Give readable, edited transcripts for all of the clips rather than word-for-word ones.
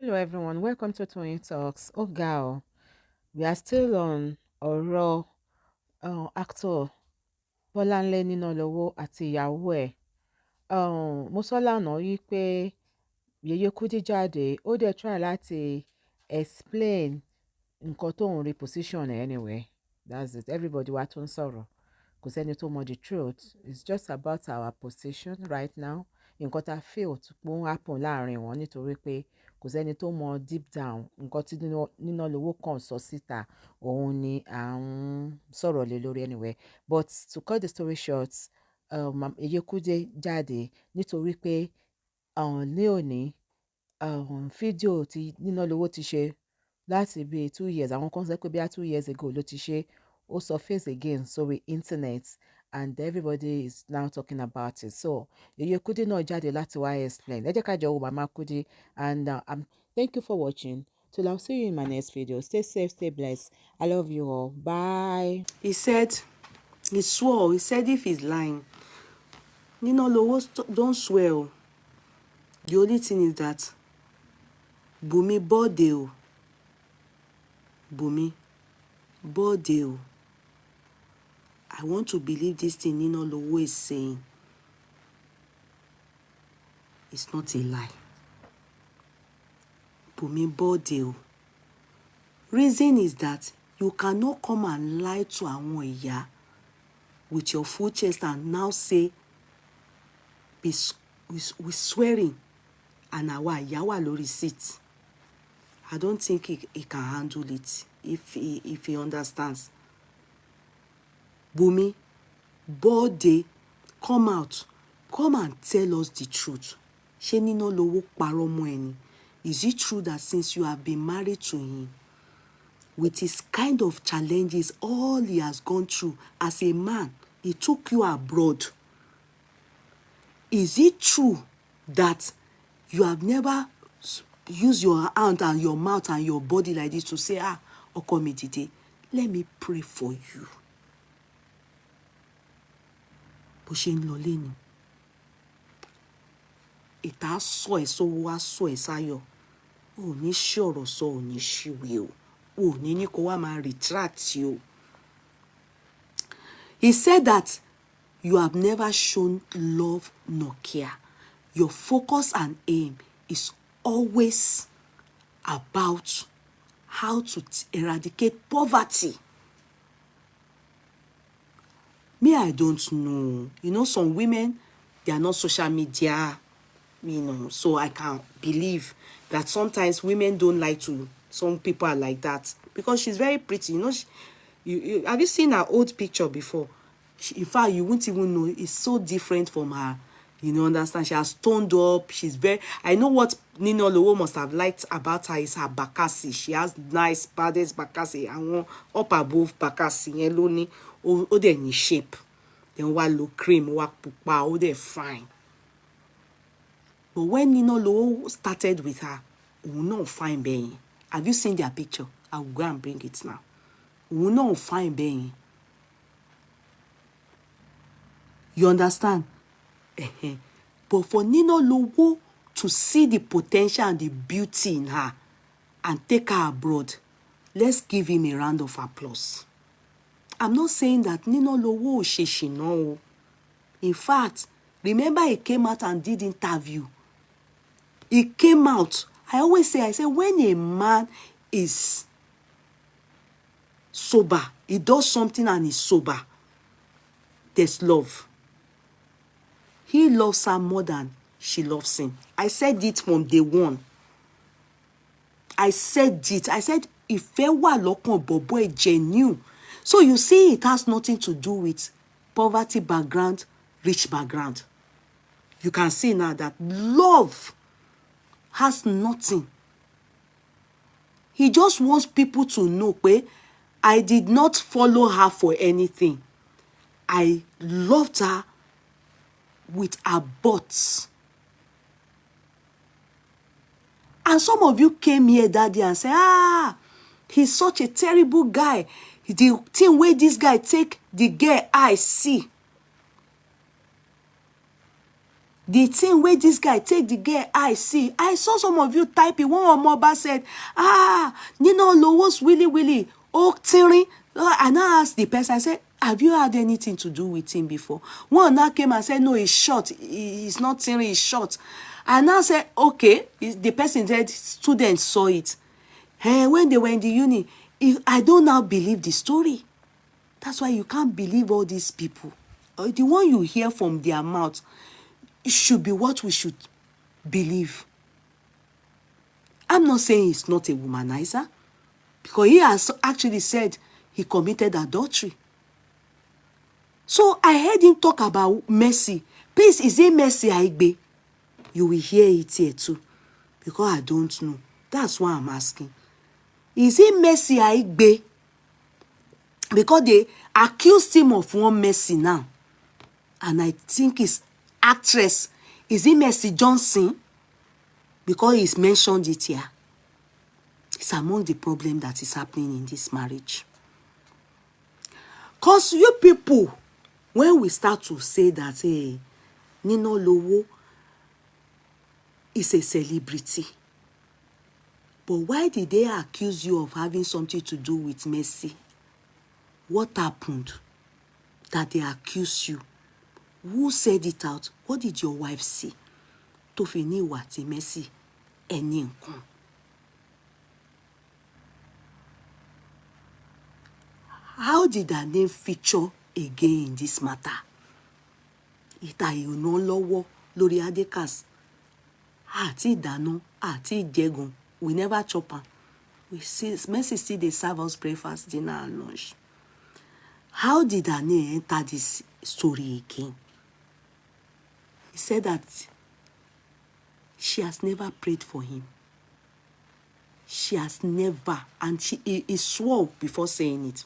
Hello everyone, welcome to Tony Talks. Oh girl, we are still on ọ̀rọ̀ actor Bolanle Ninalowo àti ìyàwó ẹ̀. Mo sọ lánàá yí pé Yeye Kudi jáde, ó dẹ̀ try láti explain nǹkan tóun rí position ẹ̀ anyway. That's it, everybody wá tó ń sọ̀rọ̀. Kò sẹ́ni tó mọ the truth. It's just about our position right now. Nǹkan tá a feel pé ó ń happen láàrin wọn nítorí pé kò sẹ́ni tó mọ deep down nǹkan tí Ninalowo kàn sọ síta òun ni à ń sọ̀rọ̀ lé lórí anyway. But to cut the story short, Yeye Kudi jáde nítorí pé ní òní fídíò tí Ninalowo ti ṣe láti bíi 2 years, àwọn kan sọ pé bí i 2 years ago ló ti ṣe, ó surface again sorry internet, and everybody is now talking about it. So Yeye Kudi náà jáde láti wá explain. Ẹ jẹ́ ká jọ wo Mama Kudi, and thank you for watching. Till I'll see you in my next video. Stay safe, stay blessed. I love you all. Bye. He said, he swore, he said if he's lying, Ninalowo, don't swear. Oh. The only thing is that Bunmi bode o. Bunmi bode o. I want to believe this thing Ninalowo is saying. It's not a lie. Bunmi bode o. Reason is that you cannot come and lie to àwọn ìyá with your full chest and now say, with swearing, and àwa ìyá wà lórí seat. I don't think he can handle it if he understands. Bunmi, bode, come out, come and tell us the truth. Ṣé Ninalowo parọ́ mọ́ ẹ ni? Is it true that since you have been married to him, with his kind of challenges, all he has gone through as a man, he took you abroad? Is it true that you have never used your hand and your mouth and your body like this to say, ọkọ mi dìde, let me pray for you? Bó ṣe ń lọ lẹ́nu, ìta sọ ẹ̀ sówó wá sọ ẹ̀ sáyọ̀. Ò ní ṣí ọ̀rọ̀ sọ, ò ní ṣíwé o. Ò ní ní kó wá máa retract you. He said that you have never shown love nor care. Your focus and aim is always about how to eradicate poverty. Me, I don't know. You know, some women, they are not social media, so I can't believe that sometimes women don't like to, some people are like that. Because she's very pretty, have you seen her old picture before? In fact, you won't even know. It's so different from her. Understand? She has toned up. She's very... I know what Ninalowo must have liked about her is her bakasi. She has nice, baddest bakasi. And up above bakasi. Yellow ni. O de ni shape. Then wa look cream. Wa pupa. O de fine. But when Ninalowo started with her, we not fine being. Have you seen their picture? I will go and bring it now. We not fine being. You understand? But for Ninalowo to see the potential and the beauty in her and take her abroad, let's give him a round of applause. I'm not saying that Ninalowo sheshino. In fact, remember he came out and did interview. He came out. I say when a man is sober, he does something and he's sober, there's love. He loves her more than she loves him. I said it from day one. I said it. I said, ìfẹ́ wà lọ́kàn bọ̀bọ́ ẹ̀ genuine. So you see, it has nothing to do with poverty background, rich background. You can see now that love has nothing. He just wants people to know, I did not follow her for anything. I loved her with her butts. And some of you came here that day and said, he's such a terrible guy. The thing where this guy take the girl I see. The thing where this guy take the girl, I saw some of you typing. One Omoba said, Ninalowo's willy, oh, Tiri. And I asked the person, I said, have you had anything to do with him before? One now came and said, no, he's short. He's not Tiri, he's short. And I said, okay. The person said, students saw it. And when they were in the uni, I don't now believe the story. That's why you can't believe all these people. The one you hear from their mouth, it should be what we should believe. I'm not saying he's not a womanizer, because he has actually said he committed adultery. So I heard him talk about mercy. Please, is it mercy Ibeeee? You will hear it here too, because I don't know. That's why I'm asking. Is it mercy Ibeeee? Because they accused him of one mercy now. And I think it's actress. Is it Mercy Johnson? Because he's mentioned it here. It's among the problems that is happening in this marriage. Because you people, when we start to say that, hey, Ninalowo is a celebrity, but why did they accuse you of having something to do with Mercy? What happened that they accused you? Who said it out? What did your wife see? To fini wati Mercy eni nkan. How did her name feature again in this matter? Ita Ninalowo lórí Adekas. Àti ìdáná, àti ìjẹgun. We never chop am. We see Mercy still dey serve us breakfast, dinner, and lunch. How did her name enter this story again? He said that she has never prayed for him. She has never, and he swore before saying it.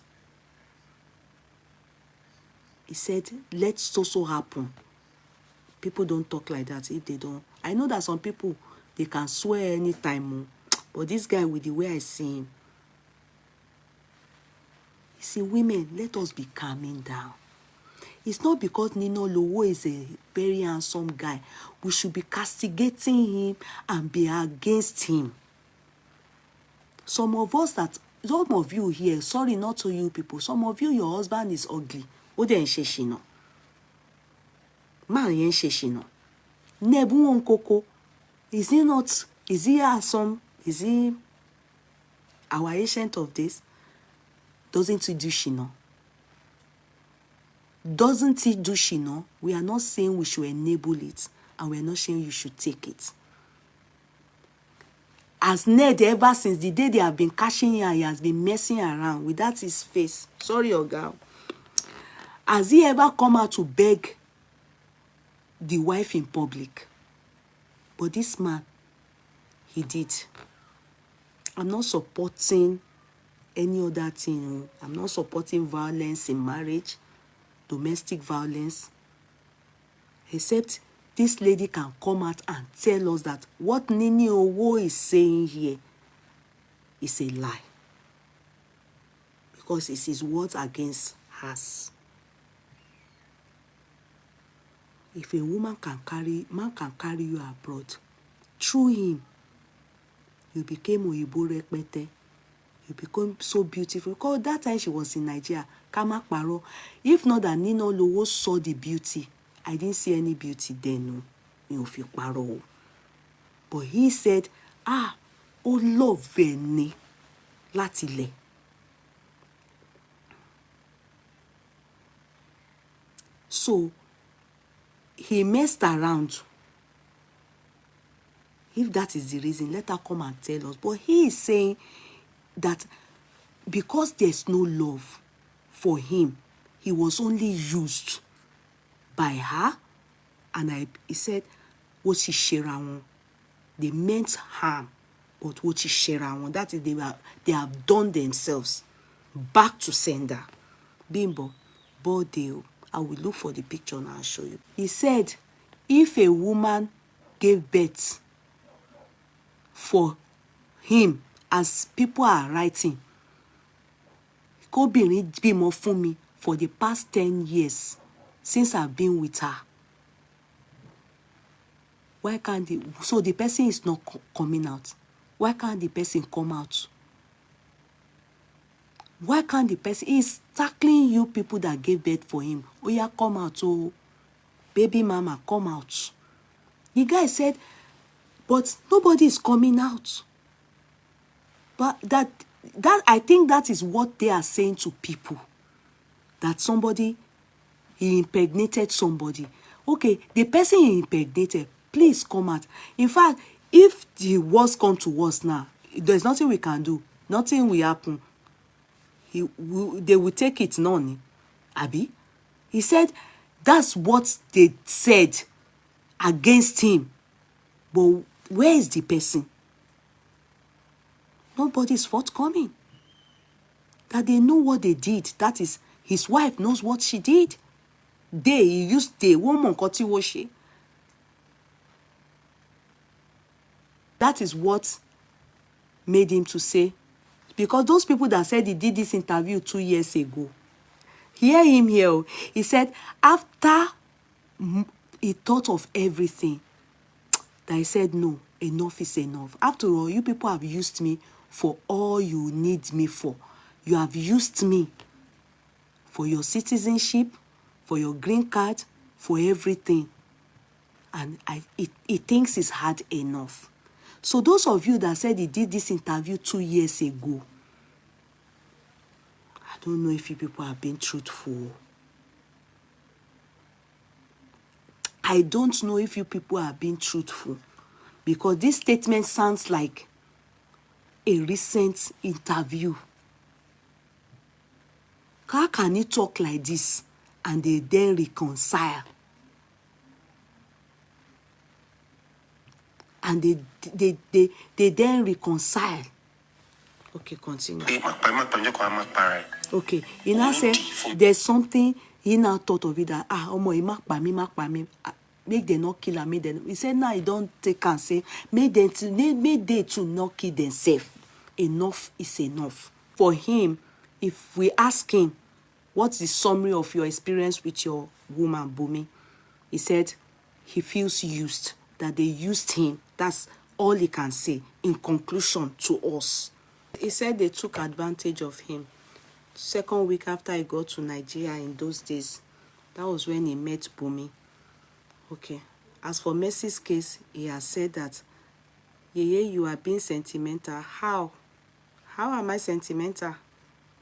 He said, let so happen. People don't talk like that if they don't. I know that some people, they can swear anytime, but this guy, with the way I see him, you see, women, let us be calming down. It's not because Ninalowo is a very handsome guy, we should be castigating him and be against him. Some of you here, sorry, not to you people, some of you, your husband is ugly. Ode en sheshino. Man yen sheshino. Nebu on koko. Is he not, is he handsome? Is he our agent of this? Doesn't he do shino? Doesn't he do shino? We are not saying we should enable it, and we are not saying you should take it. As Ned, ever since the day they have been cashing him, he has been messing around with that his face. Sorry, Oga. Has he ever come out to beg the wife in public? But this man, he did. I'm not supporting any other thing. I'm not supporting violence in marriage, domestic violence. Except this lady can come out and tell us that what Ninalowo is saying here is a lie. Because it's his words against hers. If a woman can carry, man can carry you abroad, through him, you became Oyibo Rekpete. You become so beautiful. Because that time she was in Nigeria, Kama Paro. If not that Ninalowo saw the beauty, I didn't see any beauty then, no. Paro. But he said, oh love ni láti ilẹ̀. So he messed around. If that is the reason, let her come and tell us. But he is saying that because there's no love for him, he was only used by her. And he said, what she share on, they meant harm, but what she share on, that is they have done themselves back to sender. Bimbo, Bodeo. I will look for the picture and I'll show you. He said, if a woman gave birth for him, as people are writing, kóbìnrin bímọ fún mi for the past 10 years since I've been with her. Why can't the so the person is not coming out? Why can't the person come out? Why can't the person? He's tackling you people that gave birth for him. Oh yeah, come out, oh baby mama, come out. The guy said, but nobody is coming out. But that I think that is what they are saying to people. That somebody, he impregnated somebody. Okay, the person he impregnated, please come out. In fact, if the worst come to us now, there's nothing we can do. Nothing will happen. They will take it, none. Abi? He said that's what they said against him. But where is the person? Nobody's forthcoming. That they know what they did. That is, his wife knows what she did. He used the woman koti washe. That is what made him to say, because those people that said he did this interview 2 years ago, hear him here. He said after he thought of everything, that he said, no, enough is enough. After all, you people have used me for all you need me for. You have used me for your citizenship, for your green card, for everything. And he thinks he's had enough. So those of you that said he did this interview 2 years ago, I don't know if you people have been truthful. I don't know if you people are being truthful, because this statement sounds like a recent interview. How can he talk like this and they then reconcile? And they then reconcile. Okay, continue. Okay, he now said there's something he now thought of it that make them not kill and make them. He said now he don't take and say make they to not kill themselves. Enough is enough. For him, if we ask him, what's the summary of your experience with your woman Bunmi? He said he feels used, that they used him. That's all he can say in conclusion to us. He said they took advantage of him. 2nd week after he got to Nigeria in those days, that was when he met Bunmi. Okay. As for Mercy's case, he has said that, Yeye, you are being sentimental. How? How am I sentimental?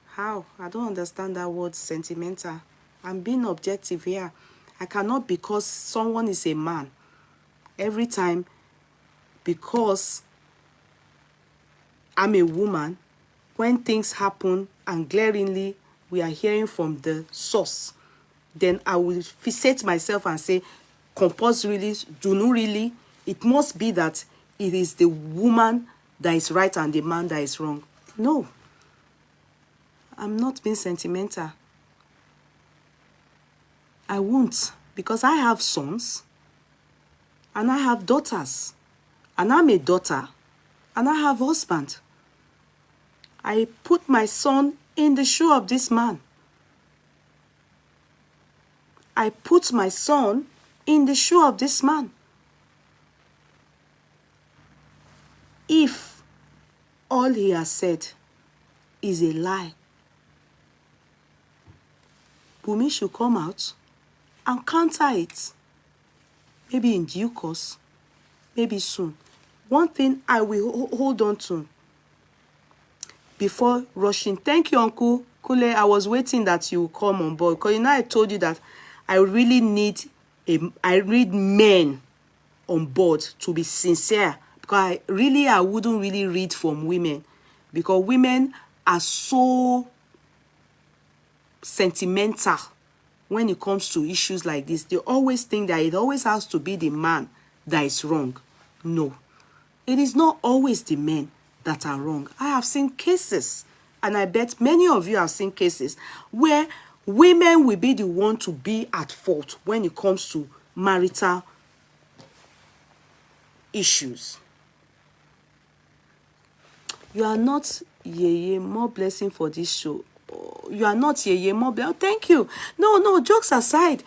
How? I don't understand that word, sentimental. I'm being objective here. I cannot, because someone is a man, every time, because I'm a woman, when things happen and glaringly we are hearing from the source, then I will fixate myself and say, compulsorily, do not really, it must be that it is the woman that is right and the man that is wrong. No, I'm not being sentimental. I won't, because I have sons and I have daughters, and I'm a daughter and I have a husband. I put my son in the shoe of this man. I put my son in the shoe of this man. If all he has said is a lie, Bunmi should come out and counter it. Maybe in due course, maybe soon. One thing I will hold on to before rushing. Thank you, Uncle Kule. I was waiting that you come on board, because you know I told you that I really need men on board to be sincere, because I wouldn't really read from women, because women are so sentimental when it comes to issues like this. They always think that it always has to be the man that is wrong. No, it is not always the men that are wrong. I have seen cases, and I bet many of you have seen cases, where women will be the one to be at fault when it comes to marital issues. You are not Yeye, more blessing for this show. You are not Yeye, more blessing. Oh, thank you. No, jokes aside.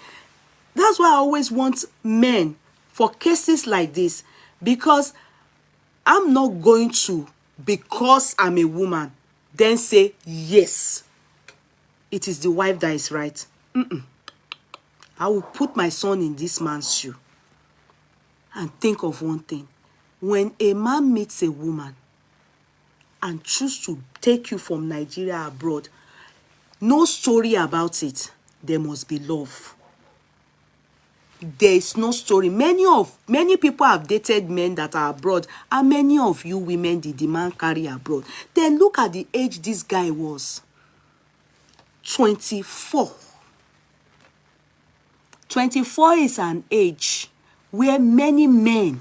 That's why I always want men for cases like this, because I'm not going to, because I'm a woman, then say, yes, it is the wife that is right. I will put my son in this man's shoe and think of one thing. When a man meets a woman and choose to take you from Nigeria abroad, no story about it. There must be love. There is no story. Many people have dated men that are abroad, and many of you women did the man carry abroad. Then look at the age this guy was. 24. 24 is an age where many men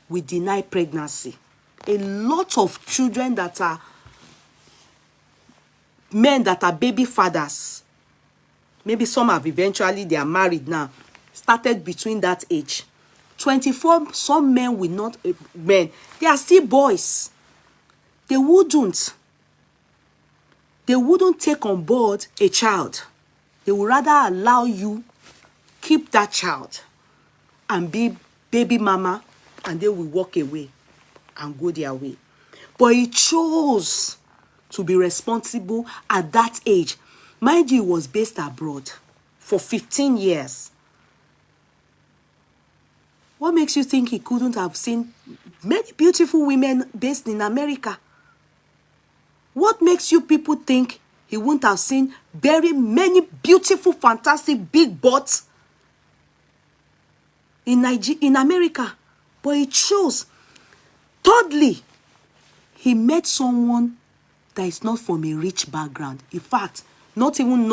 will deny pregnancy. A lot of children that are men that are baby fathers, maybe some have eventually, they are married now, started between that age. 24, some men will not, men, they are still boys. They wouldn't take on board a child. They would rather allow you keep that child and be baby mama, and they will walk away and go their way. But he chose to be responsible at that age. Mind you, he was based abroad for 15 years. What makes you think he couldn't have seen many beautiful women based in America? What makes you people think he wouldn't have seen very many beautiful, fantastic, big butts in America? But he chose. Thirdly, he met someone that is not from a rich background. In fact, not even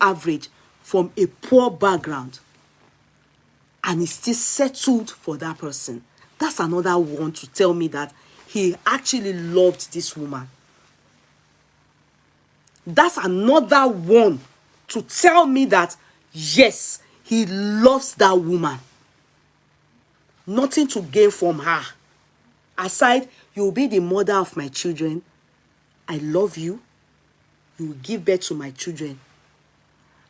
average, from a poor background. And he still settled for that person. That's another one to tell me that he actually loved this woman. That's another one to tell me that, yes, he loves that woman. Nothing to gain from her. Aside, you'll be the mother of my children. I love you. You will give birth to my children.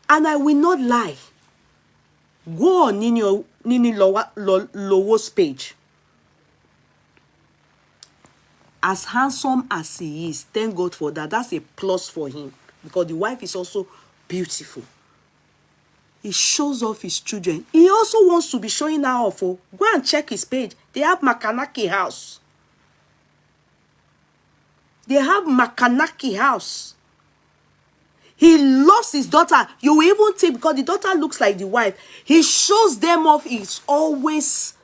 And I will not lie. Go on Ninalowo's page. As handsome as he is, thank God for that. That's a plus for him. Because the wife is also beautiful. He shows off his children. He also wants to be showing her off. Oh. Go and check his page. They have Makanaki house. They have Makanaki house. He loves his daughter. You will even think, because the daughter looks like the wife, he shows them off. He's always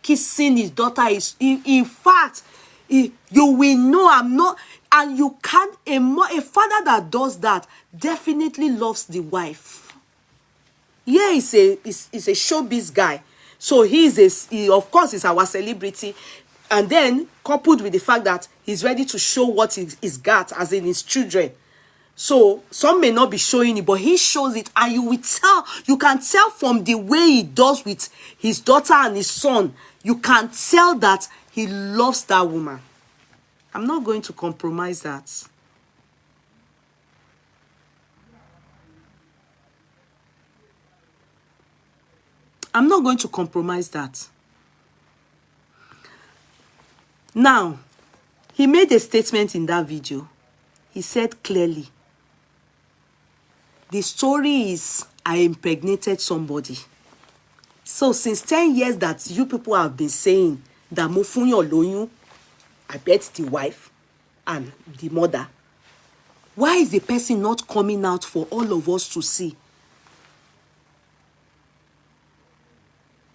kissing his daughter. In fact, you will know I'm not, and you can't, a father that does that definitely loves the wife. Yeah, he's a showbiz guy. So he of course, he's our celebrity. And then coupled with the fact that he's ready to show what he's got, as in his children. So some may not be showing it, but he shows it, and you can tell from the way he does with his daughter and his son, you can tell that he loves that woman. I'm not going to compromise that. I'm not going to compromise that. Now, he made a statement in that video. He said clearly, the story is, I impregnated somebody. So since 10 years that you people have been saying that mo fún yàn lóyún, I bet the wife and the mother, why is the person not coming out for all of us to see?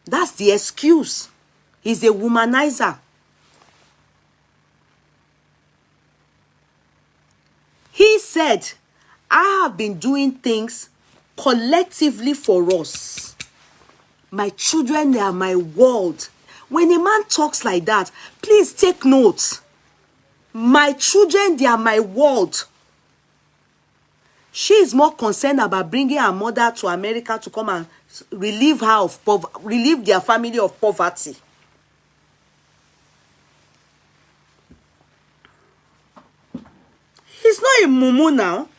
That's the excuse. He's a womanizer. He said, I have been doing things collectively for us. My children, they are my world. When a man talks like that, please take note. My children, they are my world. She is more concerned about bringing her mother to America to come and relieve their family of poverty. He's not a mumu now.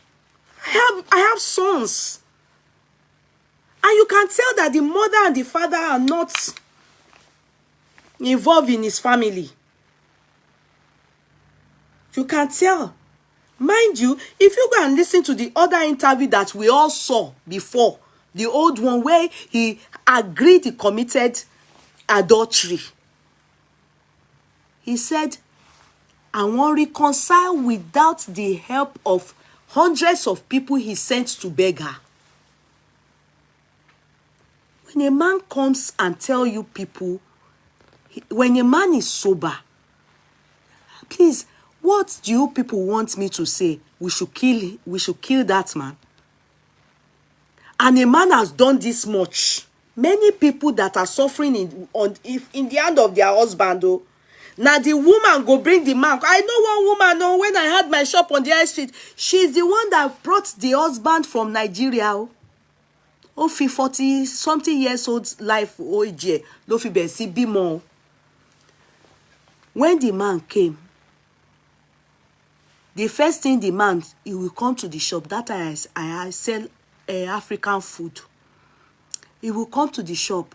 I have sons. And you can tell that the mother and the father are not involved in his family. You can tell. Mind you, if you go and listen to the other interview that we all saw before, the old one where he agreed he committed adultery, he said, I won't reconcile without the help of hundreds of people he sent to beg her. When a man comes and tell you people, when a man is sober, please, what do you people want me to say? We should kill that man. And a man has done this much. Many people that are suffering in the hand of their husband, though. Now the woman go bring the man. I know one woman, when I had my shop on the high street, she's the one that brought the husband from Nigeria. Oh, 40 something years old life, Oje, lo fi be si bimo. When the man came, the first thing the man, he will come to the shop. That I sell African food. He will come to the shop.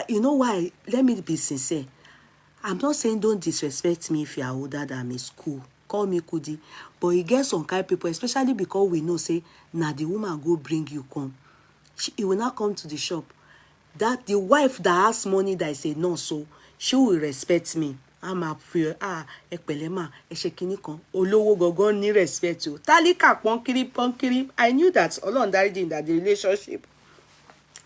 You know why? Let me be sincere. I'm not saying don't disrespect me if you are older than me. School. Call me kudi. But you get some kind of people, especially because we know, say, now the woman go bring you come. He will not come to the shop. That the wife that has money that say no, so she will respect me. I'm a fear. Ekpelema, eshekinikon. Olowo gogon ni respect you. Talika ponkiri. I knew that Olorun dariji that the relationship,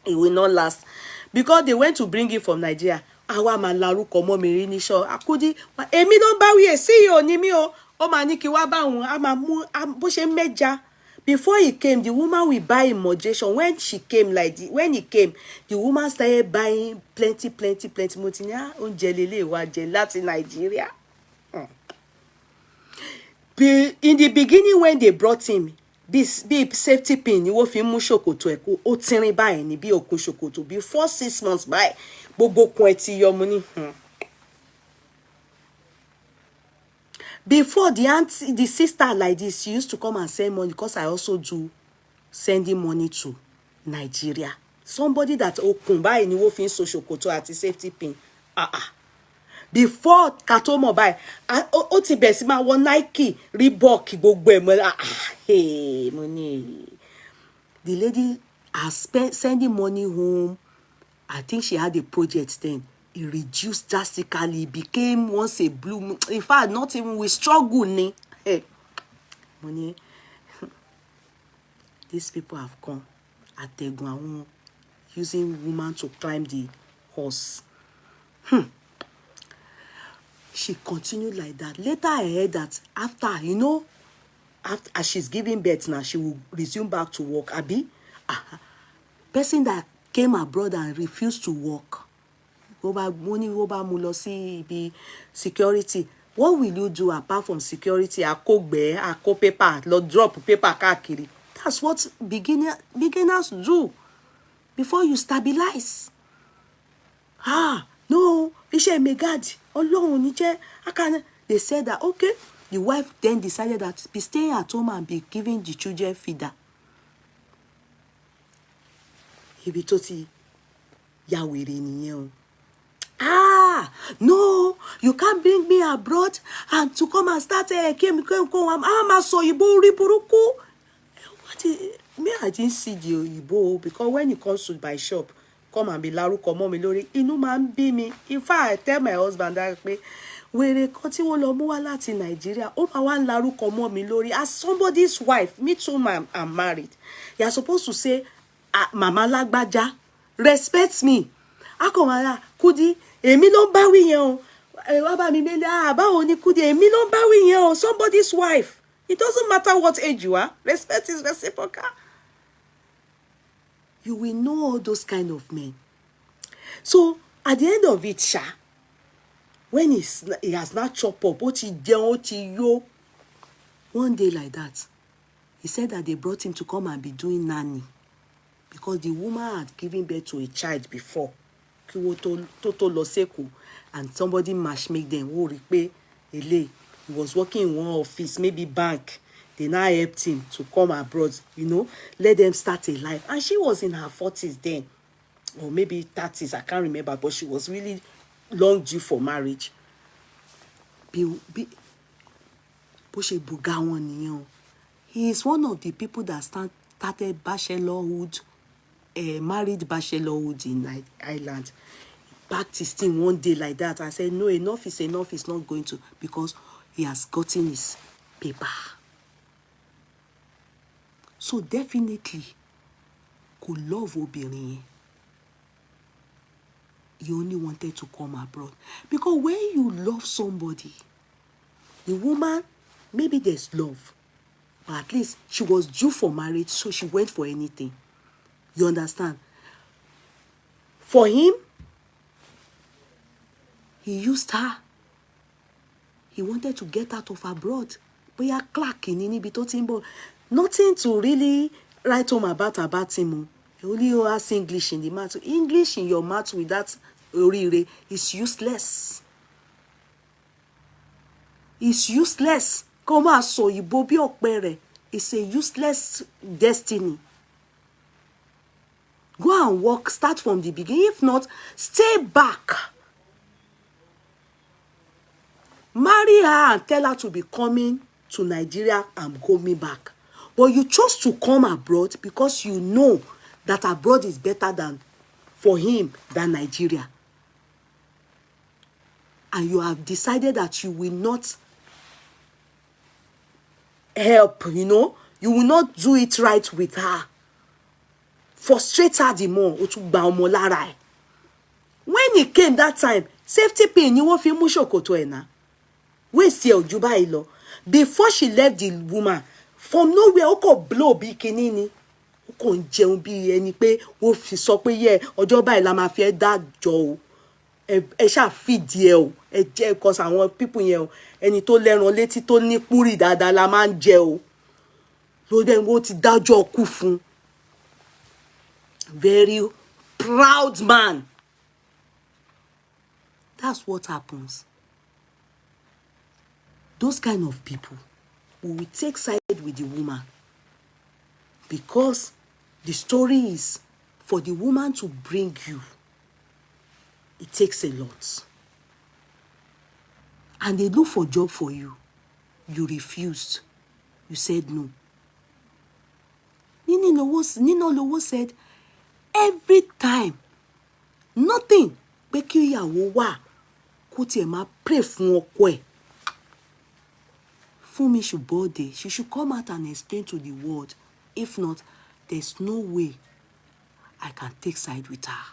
it will not last. Because they went to bring it from Nigeria. Awa ma laruko mo mi ri ni so. Akudi, èmi ló bá wí, CEO ni mi o. O ma ní kí wá bá òun, a ma mú bó ṣe meja. Before he came, the woman will buy him moderation. When he came, the woman started buying plenty. Motinia, oúnjẹ lele wa jẹ láti Nigeria. In the beginning, when they brought him, this safety pin, you will fi mú ṣòkòtò ẹ̀ kó ó tínrín báyìí ní bí okùn ṣòkòtò. Before 6 months báyìí, gbogbo kun ẹ̀ ti yọ mo ní. Before the sister like this, she used to come and send money because I also do sending money to Nigeria. Somebody that okun báyìí ni wọ́n fi so ṣòkòtò àti safety pin. Before Kato Mobile, ó ti bẹ̀ sí máa wọ Nike, Reebok, gbogbo ẹ̀ mọ́. Hey, money. The lady has sending money home. I think she had a project then. It reduced drastically. It became once a blue. In fact, not even we struggle. Hey, money. These people have come at Teguan using woman to climb the horse. She continued like that. Later, I heard that after, as she's giving birth now, she will resume back to work. Abi, person that came abroad and refused to work. Security. What will you do apart from security? I cook paper, drop paper kakiri. That's what beginners do before you stabilize. No, iṣẹ́ megad. They said that okay. The wife then decided that be staying at home and be giving the children feeder. Ibi tó ti ya wèrè nìyẹn o. No, you can't bring me abroad and to come and start Me, I didn't see the Igbo because when it comes to my shop, come and be laruko mọ́ mi lórí, inú máa ń bí mi. In fact, I tell my husband that wèrè kan tí wọ́n lọ mú wá láti Nigeria, ó máa wá ń laruko mọ́ mi lórí. As somebody's wife, me too, I'm married. You are supposed to say, Mama lágbájá, respect me. Akomala, kudi, èmi ló ń bá wí yẹn o. Wá bá mi mele, báwo ni kudi, èmi ló ń bá wí yẹn o. Somebody's wife. It doesn't matter what age you are. Respect is reciprocal. You will know all those kind of men. So, at the end of it, when he has not chopped up, one day like that, he said that they brought him to come and be doing nanny. Because the woman had given birth to a child before. And somebody matchmake them. He was working in one office, maybe bank. They now helped him to come abroad, let them start a life. And she was in her 40s then. or maybe 30s, I can't remember, but she was really long due for marriage. Bó ṣe bùgá wọn nìyẹn o. He is one of the people that started bachelorhood, married bachelorhood in Ireland. Packed his thing one day like that. I said, no, enough is enough. It's not going to, because he has gotten his paper. So definitely, kò love obìnrin yẹn. He only wanted to come abroad. Because when you love somebody, the woman, maybe there's love, but at least she was due for marriage, so she went for anything. You understand? For him, he used her. He wanted to get out of abroad. Bóyá clerk ní níbi tó ti ń bọ̀. Nothing to really write home about him. He only has English in the mouth. English in your mouth with that oríire is useless. It's useless. Kó máa sọ òyìnbó bí ọ̀pẹ rẹ̀. It's a useless destiny. Go and work, start from the beginning. If not, stay back. Marry her and tell her to be coming to Nigeria and coming back. But you chose to come abroad because you know that abroad is better than for him than Nigeria. And you have decided that you will not help, you will not do it right with her. Frustrate her the more. When he came that time, safety pin, you won't feel mushokoto ena. Waste your juba ilo. Before she left the woman, from nowhere, oko blow bí kíní ni. Oko jẹun bí ẹni pé ó fi sọ pé ye ọjọ́ báyìí la máa fi dájọ́ o. Ẹ ṣá fìdí ẹ o. Ẹ jẹ́ cause àwọn people yẹn o. Ẹni tó lẹ́ran létí tó ní púrì dáadáa la máa ń jẹ o. Ló dẹ̀ wọ́n ti dájọ́ kú fún. Very proud man. That's what happens. Those kind of people will take side with the woman, because the story is for the woman to bring you. It takes a lot. And they look for job for you. You refused. You said no. Ninalowo said, every time, nothing. Pé kí ìyàwó wà kó tiẹ̀ máa pray fún ọkọ ẹ̀. Funmi should body. She should come out and explain to the world. If not, there's no way I can take side with her.